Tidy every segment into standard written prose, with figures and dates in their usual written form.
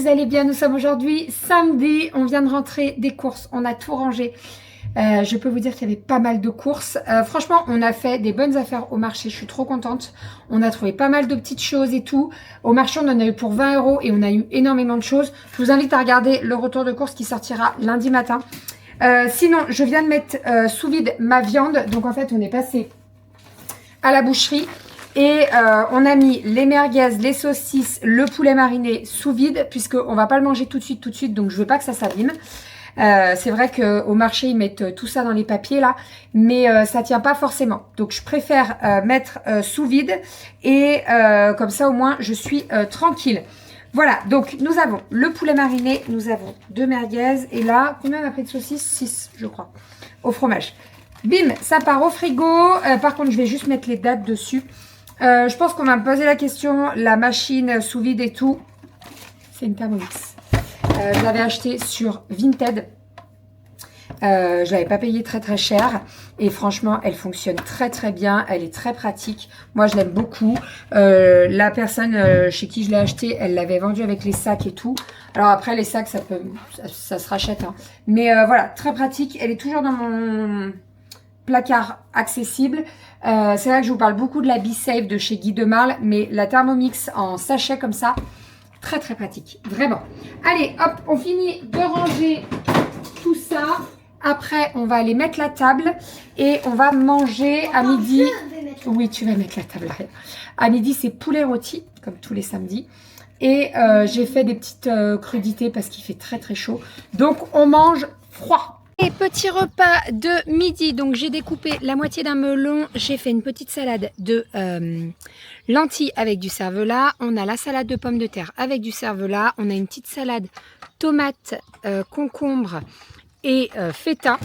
vous allez bien. Nous sommes aujourd'hui samedi, on vient de rentrer des courses, on a tout rangé. Je peux vous dire qu'il y avait pas mal de courses. Franchement, on a fait des bonnes affaires au marché, je suis trop contente. On a trouvé pas mal de petites choses et tout. Au marché, on en a eu pour 20 € et on a eu énormément de choses. Je vous invite à regarder le retour de course qui sortira lundi matin. Sinon, je viens de mettre sous vide ma viande. Donc en fait, on est passé à la boucherie. Et on a mis les merguez, les saucisses, le poulet mariné sous vide, puisqu'on va pas le manger tout de suite, donc je veux pas que ça s'abîme. C'est vrai qu'au marché, ils mettent tout ça dans les papiers là, mais ça tient pas forcément. Donc je préfère mettre sous vide et comme ça au moins je suis tranquille. Voilà, donc nous avons le poulet mariné, nous avons 2 merguez et là, combien on a pris de saucisses? 6 je crois, au fromage. Bim, ça part au frigo. Par contre, je vais juste mettre les dates dessus. Je pense qu'on va me poser la question, la machine sous vide et tout. C'est une Thermomix. Je l'avais acheté sur Vinted. Je l'avais pas payé très cher. Et franchement, elle fonctionne très bien. Elle est très pratique. Moi, je l'aime beaucoup. La personne chez qui je l'ai acheté, elle l'avait vendu avec les sacs et tout. Alors après, les sacs, ça se rachète. Hein. Mais voilà, très pratique. Elle est toujours dans mon placard accessible. C'est vrai que je vous parle beaucoup de la B-Save de chez Guy Demarle, mais la Thermomix en sachet comme ça, très pratique, vraiment. Allez, hop, on finit de ranger tout ça. Après, on va aller mettre la table et on va manger à midi. Oui, tu vas mettre la table là. À midi, c'est poulet rôti, comme tous les samedis. Et j'ai fait des petites crudités parce qu'il fait très chaud. Donc, on mange froid. Et petit repas de midi, donc j'ai découpé la moitié d'un melon, j'ai fait une petite salade de lentilles avec du cervelas, on a la salade de pommes de terre avec du cervelas, on a une petite salade tomate, concombre et feta,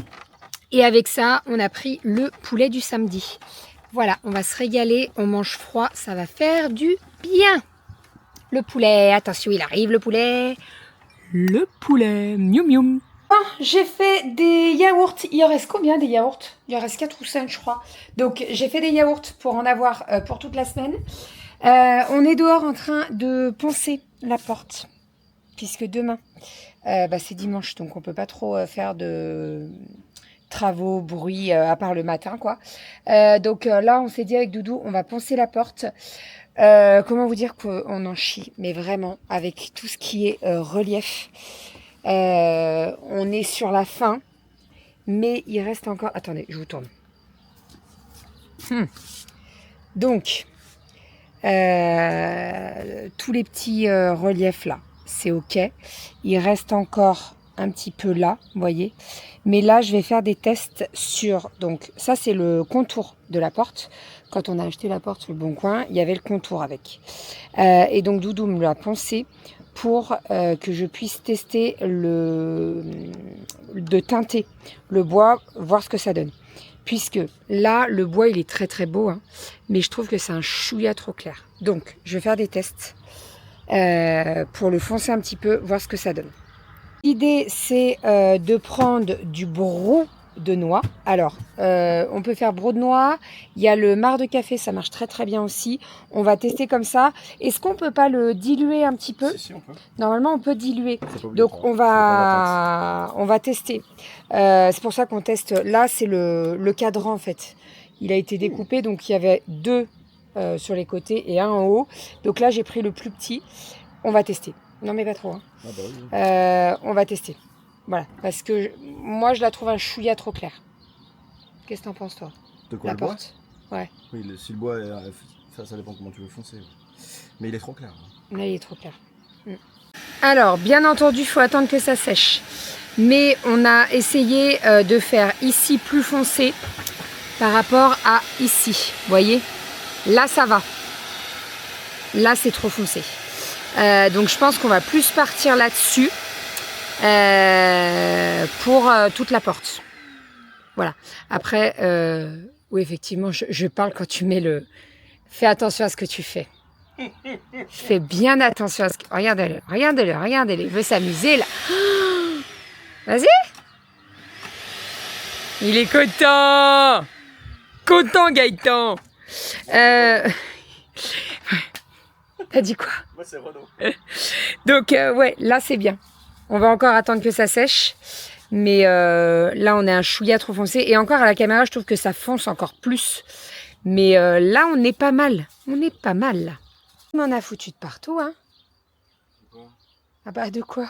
et avec ça on a pris le poulet du samedi. Voilà, on va se régaler, on mange froid, ça va faire du bien. Le poulet, attention il arrive le poulet, miaou miaou. J'ai fait des yaourts. Il en reste combien des yaourts? Il en reste 4 ou 5 je crois. Donc j'ai fait des yaourts pour en avoir pour toute la semaine. On est dehors en train de poncer la porte. Puisque demain c'est dimanche. Donc on peut pas trop faire de travaux, bruit à part le matin quoi. Donc là on s'est dit avec Doudou on va poncer la porte. Comment vous dire qu'on en chie. Mais vraiment avec tout ce qui est relief. On est sur la fin, mais il reste encore... Attendez, je vous tourne. Donc, tous les petits reliefs là, c'est ok. Il reste encore un petit peu là, vous voyez. Mais là, je vais faire des tests sur... Donc, ça, c'est le contour de la porte. Quand on a acheté la porte sur le Bon Coin, il y avait le contour avec. Et donc, Doudou me l'a poncé pour que je puisse tester de teinter le bois, voir ce que ça donne. Puisque là, le bois, il est très beau, hein, mais je trouve que c'est un chouïa trop clair. Donc, je vais faire des tests pour le foncer un petit peu, voir ce que ça donne. L'idée, c'est de prendre du brou de noix. Alors, on peut faire brou de noix. Il y a le marc de café, ça marche très bien aussi. On va tester comme ça. Est-ce qu'on peut pas le diluer un petit peu? Si, on peut. Normalement, on peut diluer. Donc, on va tester. C'est pour ça qu'on teste. Là, c'est le cadran, en fait. Il a été découpé, donc il y avait 2 sur les côtés et 1 en haut. Donc là, j'ai pris le plus petit. On va tester. Non, mais pas trop. Hein. Ah bah oui. On va tester. Voilà, parce que moi, je la trouve un chouïa trop clair. Qu'est-ce que t'en penses, toi? De quoi, la le bois? porte? Ouais. Oui, si le bois, ça dépend comment tu veux foncer. Mais il est trop clair. Là, il est trop clair. Alors, bien entendu, il faut attendre que ça sèche. Mais on a essayé de faire ici plus foncé par rapport à ici. Vous voyez? Là, ça va. Là, c'est trop foncé. Donc, je pense qu'on va plus partir là-dessus. Pour toute la porte. Voilà. Après, oui, effectivement, je parle quand tu mets le... Fais attention à ce que tu fais. Fais bien attention à ce que... Regardez-le. Il veut s'amuser, là. Vas-y. Il est content. Content, Gaëtan. T'as dit quoi? Moi, c'est Renault. Donc, ouais, là, c'est bien. On va encore attendre que ça sèche. Mais là, on est un chouïa trop foncé. Et encore, à la caméra, je trouve que ça fonce encore plus. Mais là, on est pas mal. On est pas mal, là. On en a foutu de partout, hein. Ah bah, de quoi?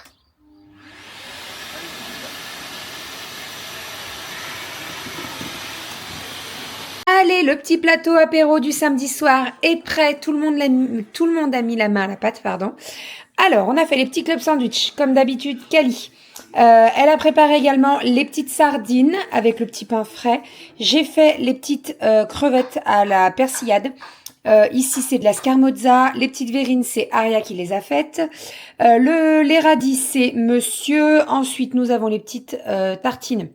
Allez, le petit plateau apéro du samedi soir est prêt. Tout le monde a mis la main à la pâte, pardon. Alors, on a fait les petits clubs sandwich, comme d'habitude, Cali. Elle a préparé également les petites sardines avec le petit pain frais. J'ai fait les petites crevettes à la persillade. Ici, c'est de la scamozza. Les petites verrines, c'est Aria qui les a faites. Les radis, c'est monsieur. Ensuite, nous avons les petites tartines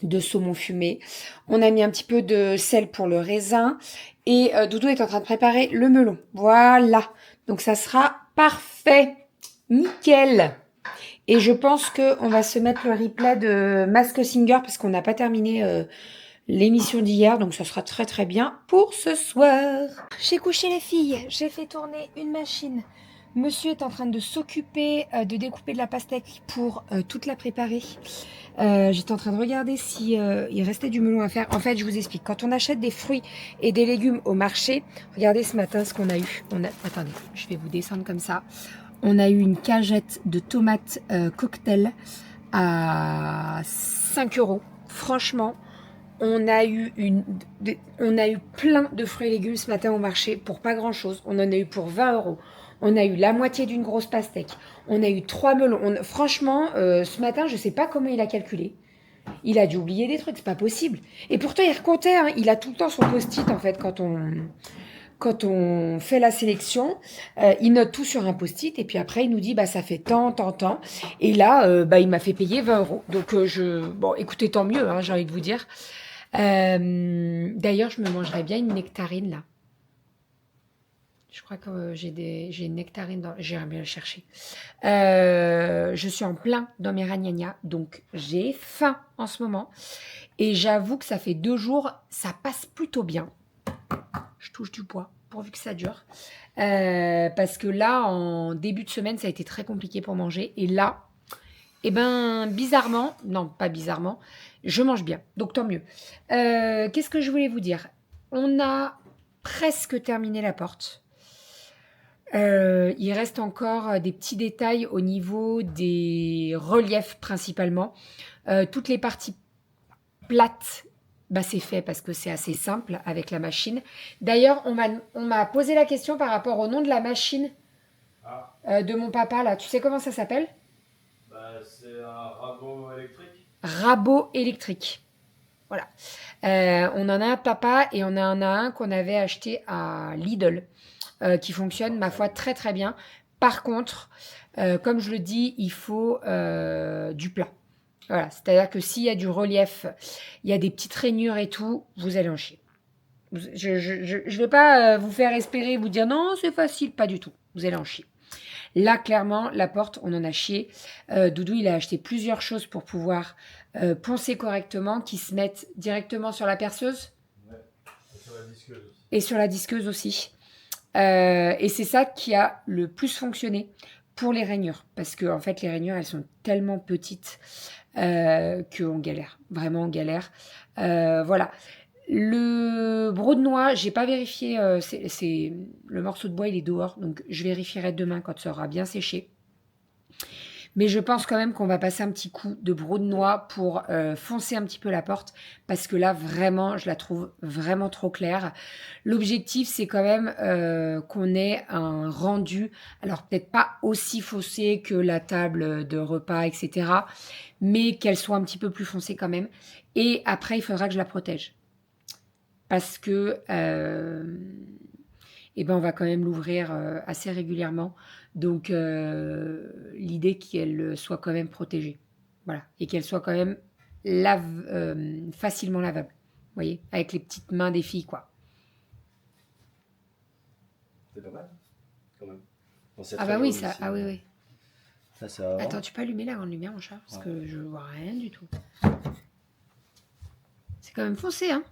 de saumon fumé. On a mis un petit peu de sel pour le raisin. Et Doudou est en train de préparer le melon. Voilà. Donc, ça sera parfait. Nickel. Et je pense qu'on va se mettre le replay de Mask Singer parce qu'on n'a pas terminé l'émission d'hier. Donc, ça sera très très bien pour ce soir. J'ai couché les filles. J'ai fait tourner une machine. Monsieur est en train de s'occuper de découper de la pastèque pour toute la préparer. J'étais en train de regarder si il restait du melon à faire. En fait, je vous explique. Quand on achète des fruits et des légumes au marché, regardez ce matin ce qu'on a eu. Attendez, je vais vous descendre comme ça. On a eu une cagette de tomates cocktail à 5 €. Franchement, on a eu plein de fruits et légumes ce matin au marché pour pas grand chose. On en a eu pour 20 €. On a eu la moitié d'une grosse pastèque. On a eu 3 melons. Franchement, ce matin, je sais pas comment il a calculé. Il a dû oublier des trucs, c'est pas possible. Et pourtant, il recomptait. Hein. Il a tout le temps son post-it, en fait, quand on fait la sélection. Il note tout sur un post-it. Et puis après, il nous dit, bah, ça fait tant. Et là, bah, il m'a fait payer 20 €. Donc, bon, écoutez, tant mieux, hein, j'ai envie de vous dire. D'ailleurs, je me mangerais bien une nectarine, là. Je crois que j'ai une nectarine dans... J'irai bien la chercher. Je suis en plein dans mes ragnagnas, donc j'ai faim en ce moment. Et j'avoue que ça fait 2 jours, ça passe plutôt bien. Je touche du bois, pourvu que ça dure. Parce que là, en début de semaine, ça a été très compliqué pour manger. Et là, eh ben, bizarrement, non, pas bizarrement, je mange bien. Donc, tant mieux. Qu'est-ce que je voulais vous dire? On a presque terminé la porte. Il reste encore des petits détails au niveau des reliefs principalement. Toutes les parties plates, bah, c'est fait parce que c'est assez simple avec la machine. D'ailleurs, on m'a posé la question par rapport au nom de la machine de mon papa. Là. Tu sais comment ça s'appelle? Bah, c'est un rabot électrique. Rabot électrique. Voilà. On en a un papa et on en a un qu'on avait acheté à Lidl. Qui fonctionne, ma foi, très très bien. Par contre, comme je le dis, il faut du plat. Voilà, c'est-à-dire que s'il y a du relief, il y a des petites rainures et tout, vous allez en chier. Je vais pas vous faire espérer, vous dire non, c'est facile, pas du tout. Vous allez en chier. Là, clairement, la porte, on en a chié. Doudou, il a acheté plusieurs choses pour pouvoir poncer correctement, qui se mettent directement sur la perceuse. Ouais, et sur la disqueuse aussi. Et sur la disqueuse aussi. Et c'est ça qui a le plus fonctionné pour les rainures. Parce que, en fait, les rainures, elles sont tellement petites qu'on galère. Vraiment, on galère. Voilà. Le broc-de-noix, j'ai pas vérifié. Le morceau de bois, il est dehors. Donc, je vérifierai demain quand ça aura bien séché. Mais je pense quand même qu'on va passer un petit coup de broc-de-noix pour foncer un petit peu la porte. Parce que là, vraiment, je la trouve vraiment trop claire. L'objectif, c'est quand même qu'on ait un rendu, alors peut-être pas aussi foncé que la table de repas, etc. Mais qu'elle soit un petit peu plus foncée quand même. Et après, il faudra que je la protège. Parce que eh ben, on va quand même l'ouvrir assez régulièrement. Donc, l'idée qu'elle soit quand même protégée. Voilà. Et qu'elle soit quand même facilement lavable. Vous voyez? Avec les petites mains des filles, quoi. C'est pas mal, quand même. Bon, Ah bah oui, ça... Ah oui, oui. Ça, c'est avant. Attends, tu peux allumer la grande lumière, mon chat? Parce que je vois rien du tout. C'est quand même foncé, hein?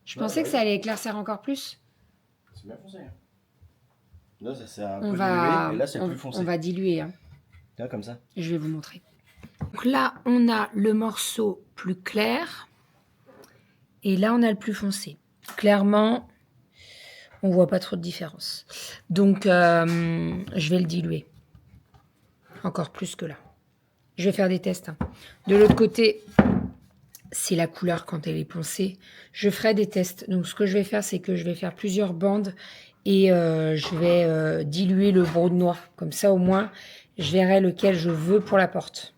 Je pensais que ça allait éclaircir encore plus. C'est bien foncé. Hein. Là, ça c'est un On peu va, dilué, et là, c'est plus foncé. on va diluer. Hein. Là, comme ça. Je vais vous montrer. Donc là, on a le morceau plus clair. Et là, on a le plus foncé. Clairement, on voit pas trop de différence. Donc, je vais le diluer. Encore plus que là. Je vais faire des tests. Hein. De l'autre côté, c'est la couleur quand elle est poncée. Je ferai des tests. Donc, ce que je vais faire, c'est que je vais faire plusieurs bandes et je vais diluer le brode noir. Comme ça, au moins, je verrai lequel je veux pour la porte.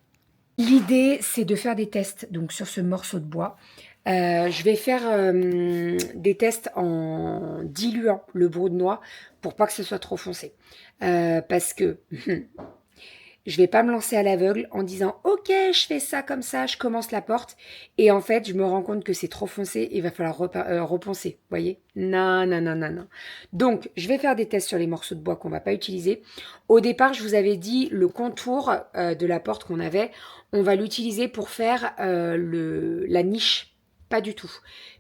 L'idée, c'est de faire des tests donc sur ce morceau de bois. Je vais faire des tests en diluant le brode noir pour pas que ce soit trop foncé. Parce que je vais pas me lancer à l'aveugle en disant ok, je fais ça comme ça, je commence la porte. Et en fait, je me rends compte que c'est trop foncé, il va falloir reponcer. Vous voyez? Non, non, non, non, non. Donc, je vais faire des tests sur les morceaux de bois qu'on va pas utiliser. Au départ, je vous avais dit le contour de la porte qu'on avait, on va l'utiliser pour faire la niche. Pas du tout.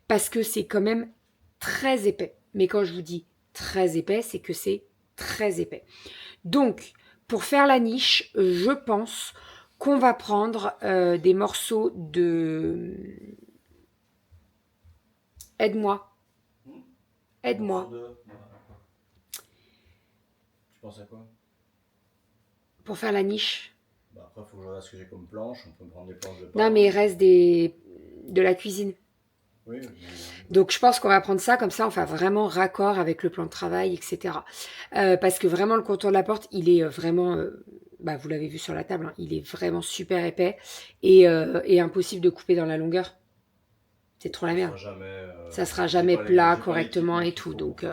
Parce que c'est quand même très épais. Mais quand je vous dis très épais, c'est que c'est très épais. Donc, pour faire la niche, je pense qu'on va prendre des morceaux de... Aide-moi. Aide-moi. Tu penses à quoi? Pour faire la niche. Bah après, il faut que je regarde ce que j'ai comme planche. On peut prendre des planches de Non, mais il reste de la cuisine. Oui, Donc, je pense qu'on va prendre ça, comme ça, on fait vraiment raccord avec le plan de travail, etc. Parce que vraiment, le contour de la porte, il est vraiment... bah, vous l'avez vu sur la table, hein, il est vraiment super épais et impossible de couper dans la longueur. C'est trop la merde. Ça sera jamais plat correctement et tout. Donc,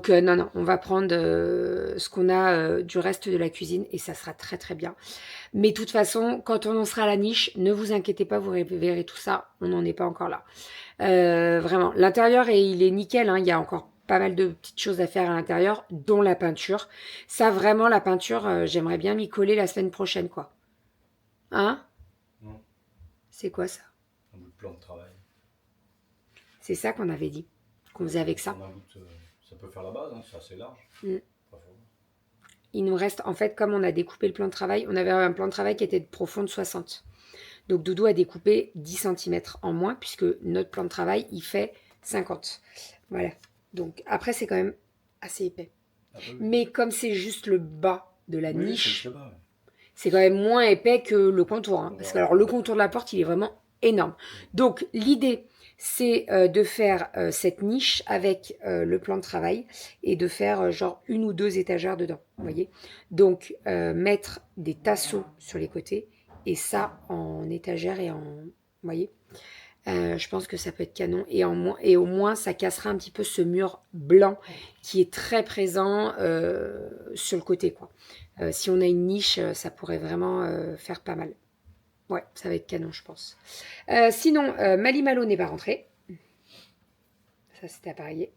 non, non, on va prendre ce qu'on a du reste de la cuisine et ça sera très très bien. Mais de toute façon, quand on en sera à la niche, ne vous inquiétez pas, vous verrez tout ça, on n'en est pas encore là. Vraiment, l'intérieur, il est nickel, hein, il y a encore pas mal de petites choses à faire à l'intérieur, dont la peinture. Ça, vraiment, la peinture, j'aimerais bien m'y coller la semaine prochaine, quoi. Hein? Non. C'est quoi ça? Un bout de plan de travail. C'est ça qu'on avait dit, qu'on faisait avec ça. Ça peut faire la base, hein, c'est assez large. Il nous reste, en fait, comme on a découpé le plan de travail, on avait un plan de travail qui était de profond de 60. Donc Doudou a découpé 10 cm en moins, puisque notre plan de travail, il fait 50. Voilà. Donc après, c'est quand même assez épais. Ah, oui. Mais comme c'est juste le bas de la niche, c'est quand même moins épais que le contour. Hein, parce que alors, le contour de la porte, il est vraiment énorme. Donc l'idée, c'est de faire cette niche avec le plan de travail et de faire genre 1 ou 2 étagères dedans. Vous voyez? Donc mettre des tasseaux sur les côtés et ça en étagère et en... Vous voyez? Je pense que ça peut être canon et au moins ça cassera un petit peu ce mur blanc qui est très présent sur le côté, quoi. Si on a une niche, ça pourrait vraiment faire pas mal. Ouais, ça va être canon, je pense. Sinon, Mali Malo n'est pas rentré. Ça, c'était appareillé.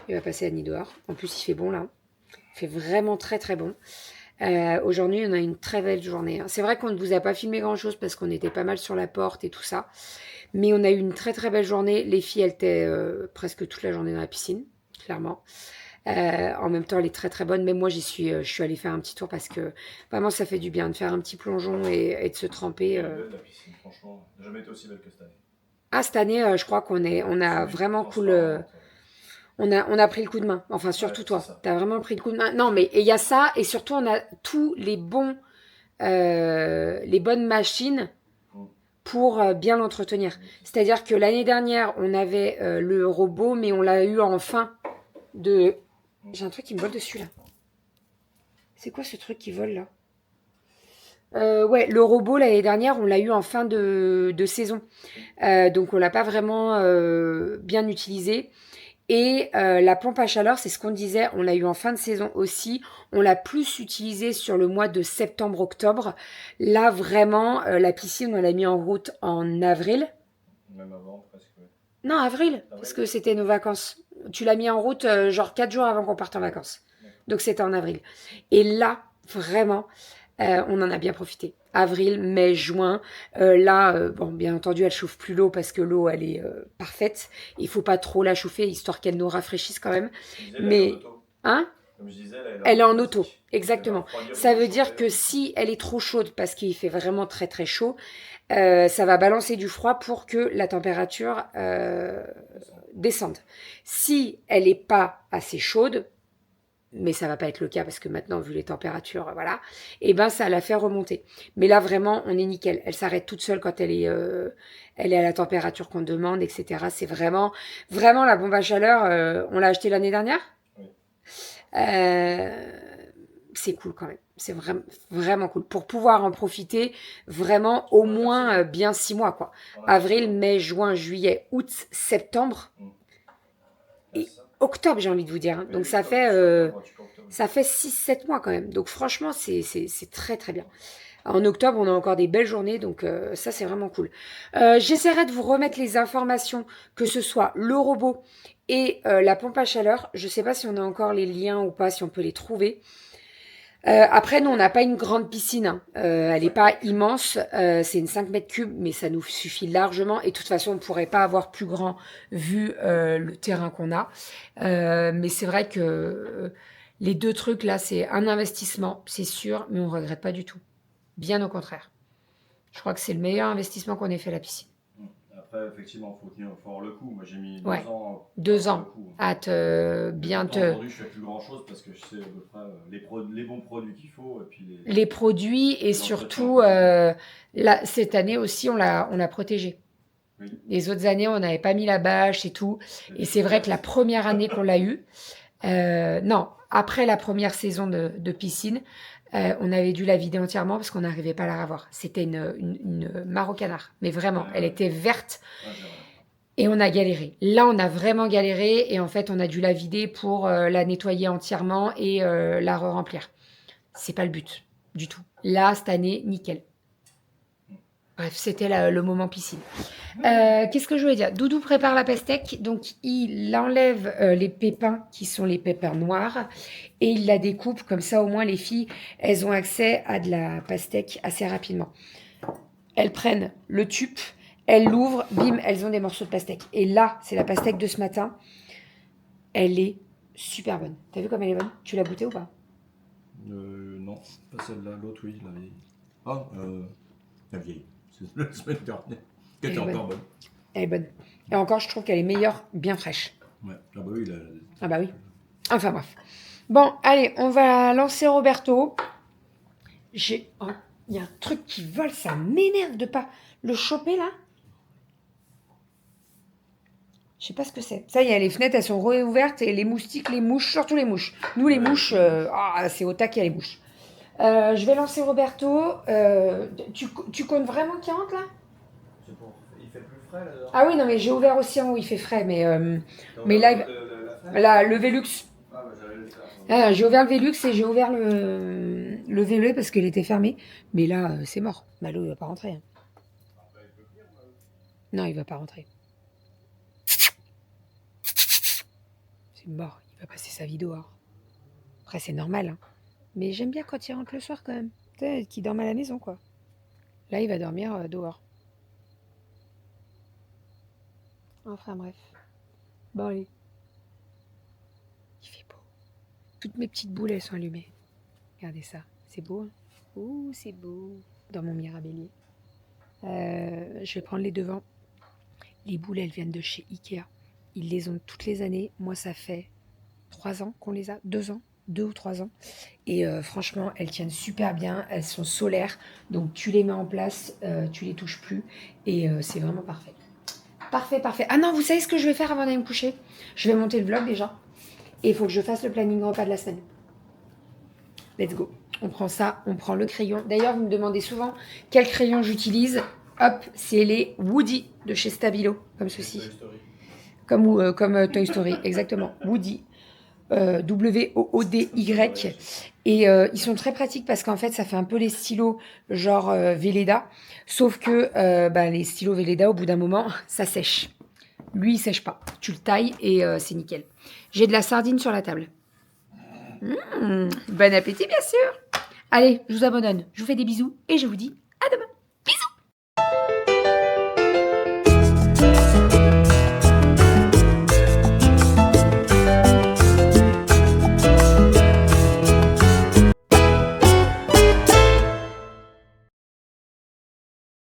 Il va passer à nuit dehors. En plus, il fait bon, là. Il fait vraiment très, très bon. Aujourd'hui, on a une très belle journée. C'est vrai qu'on ne vous a pas filmé grand-chose parce qu'on était pas mal sur la porte et tout ça. Mais on a eu une très, très belle journée. Les filles, elles étaient presque toute la journée dans la piscine, clairement. En même temps, elle est très très bonne. Même moi, je suis allée faire un petit tour parce que vraiment, ça fait du bien de faire un petit plongeon et de se tremper. Belle, la piscine, franchement, n'a jamais été aussi belle que cette année. Ah, cette année, je crois qu'on a vraiment cool. On a pris le coup de main. Enfin, surtout toi. Tu as vraiment pris le coup de main. Non, mais il y a ça. Et surtout, on a tous les bonnes machines pour bien l'entretenir. C'est-à-dire que l'année dernière, on avait le robot, mais on l'a eu en fin de... J'ai un truc qui me vole dessus, là. C'est quoi ce truc qui vole, là? Ouais, le robot, l'année dernière, on l'a eu en fin de saison. Donc, on l'a pas vraiment bien utilisé. Et la pompe à chaleur, c'est ce qu'on disait, on l'a eu en fin de saison aussi. On l'a plus utilisé sur le mois de septembre-octobre. Là, vraiment, la piscine, on l'a mis en route en avril. Même avant, presque. Non, avril, parce que c'était nos vacances. Tu l'as mis en route genre 4 jours avant qu'on parte en vacances. Donc, c'était en avril. Et là, vraiment, on en a bien profité. Avril, mai, juin. Là, bon, bien entendu, elle chauffe plus l'eau parce que l'eau, elle est parfaite. Il faut pas trop la chauffer, histoire qu'elle nous rafraîchisse quand même. Mais, hein? Comme je disais, là, Elle est en auto, exactement. Ça veut dire que si elle est trop chaude parce qu'il fait vraiment très très chaud, ça va balancer du froid pour que la température descende. Si elle n'est pas assez chaude, mais ça va pas être le cas parce que maintenant, vu les températures, voilà, et ben ça la fait remonter. Mais là, vraiment, on est nickel. Elle s'arrête toute seule quand elle est à la température qu'on demande, etc. C'est vraiment, vraiment la bombe à chaleur. On l'a acheté l'année dernière. Euh, c'est cool quand même. C'est vraiment, vraiment cool. Pour pouvoir en profiter vraiment au moins bien 6 mois, quoi. Avril, mai, juin, juillet, août, septembre et octobre, j'ai envie de vous dire. Hein. Donc ça fait 6-7 mois quand même. Donc franchement, c'est très très bien. En octobre, on a encore des belles journées, donc ça, c'est vraiment cool. J'essaierai de vous remettre les informations, que ce soit le robot et la pompe à chaleur. Je ne sais pas si on a encore les liens ou pas, si on peut les trouver. Après, nous, on n'a pas une grande piscine. Hein. Elle n'est pas immense. C'est une 5 mètres cubes, mais ça nous suffit largement. Et de toute façon, on ne pourrait pas avoir plus grand vu le terrain qu'on a. Mais c'est vrai que les deux trucs, là, c'est un investissement, c'est sûr, mais on ne regrette pas du tout. Bien au contraire. Je crois que c'est le meilleur investissement qu'on ait fait à la piscine. Après, effectivement, il faut avoir le coup. Moi, j'ai mis 2 ans à te bien te... Aujourd'hui, je fais plus grand-chose parce que je sais à peu près les bons produits qu'il faut. Et puis les produits et surtout, cette année aussi, on l'a protégé. Oui. Les autres années, on n'avait pas mis la bâche et tout. Et c'est vrai que la première année qu'on l'a eu, non, après la première saison de piscine, on avait dû la vider entièrement parce qu'on n'arrivait pas à la revoir. C'était une mare au canard. Mais vraiment, elle était verte. Et on a galéré. Là, on a vraiment galéré. Et en fait, on a dû la vider pour la nettoyer entièrement et la re-remplir. C'est pas le but du tout. Là, cette année, nickel. Bref, c'était le moment piscine. Qu'est-ce que je voulais dire? Doudou prépare la pastèque, donc il enlève les pépins qui sont les pépins noirs et il la découpe, comme ça au moins les filles, elles ont accès à de la pastèque assez rapidement. Elles prennent le tube, elles l'ouvrent, bim, elles ont des morceaux de pastèque. Et là, c'est la pastèque de ce matin, elle est super bonne. T'as vu comme elle est bonne? Tu l'as goûtée ou pas? Non, pas celle-là, l'autre oui, la vieille. Ah, la vieille. C'est la semaine dernière. Elle est encore bonne. Elle est bonne. Et encore, je trouve qu'elle est meilleure, bien fraîche. Ouais, ah bah oui. Ah bah oui. Enfin bref. Bon, allez, on va lancer Roberto. Il y a un truc qui vole, ça m'énerve de pas le choper là. Je sais pas ce que c'est. Ça y est, les fenêtres, elles sont réouvertes et les moustiques, les mouches, surtout les mouches. Nous, les mouches, c'est au taquet les mouches. Je vais lancer Roberto. Tu comptes vraiment 40 là? C'est pour... Il fait plus frais là dedans. Ah oui, non, mais j'ai ouvert aussi en haut, il fait frais, mais là, le Velux. Ah bah j'allais le faire. Ah, j'ai ouvert le Velux et j'ai ouvert le VLE parce qu'il était fermé. Mais là, c'est mort. Malo, il va pas rentrer. Hein. Non, il va pas rentrer. C'est mort, il va passer sa vie dehors. Après, c'est normal, hein. Mais j'aime bien quand il rentre le soir quand même. Tu sais, qu'il dorme à la maison, quoi. Là, il va dormir dehors. Enfin, bref. Bon, allez. Il fait beau. Toutes mes petites boules, elles sont allumées. Regardez ça. C'est beau, hein? Ouh, c'est beau. Dans mon mirabellier. Je vais prendre les devants. Les boules, elles viennent de chez Ikea. Ils les ont toutes les années. Moi, ça fait 3 ans qu'on les a. 2 ans. 2 ou 3 ans. Et franchement, elles tiennent super bien. Elles sont solaires. Donc, tu les mets en place. Tu les touches plus. Et c'est vraiment parfait. Parfait, parfait. Ah non, vous savez ce que je vais faire avant d'aller me coucher? Je vais monter le vlog déjà. Et il faut que je fasse le planning repas de la semaine. Let's go. On prend ça, on prend le crayon. D'ailleurs, vous me demandez souvent quel crayon j'utilise. Hop, c'est les Woody de chez Stabilo, comme ceci. Comme Toy Story, exactement. Woody. W-O-O-D-Y. Et ils sont très pratiques parce qu'en fait, ça fait un peu les stylos genre Velleda. Sauf que les stylos Velleda, au bout d'un moment, ça sèche. Lui, il sèche pas. Tu le tailles et c'est nickel. J'ai de la sardine sur la table. Bon appétit, bien sûr. Allez, je vous abandonne. Je vous fais des bisous et je vous dis